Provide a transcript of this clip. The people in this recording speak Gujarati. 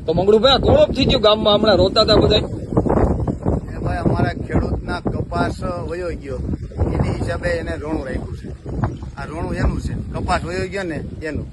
તો મંગળુભાઈ કોળપ થઈ ગયું ગામમાં હમણાં રોતા હતા બધા ભાઈ અમારા ખેડૂતના કપાસ વયો ગયો એની હિસાબે એને રોણું રાખ્યું છે. આ રોણું એનું છે, કપાસ વયો ગયો ને એનું.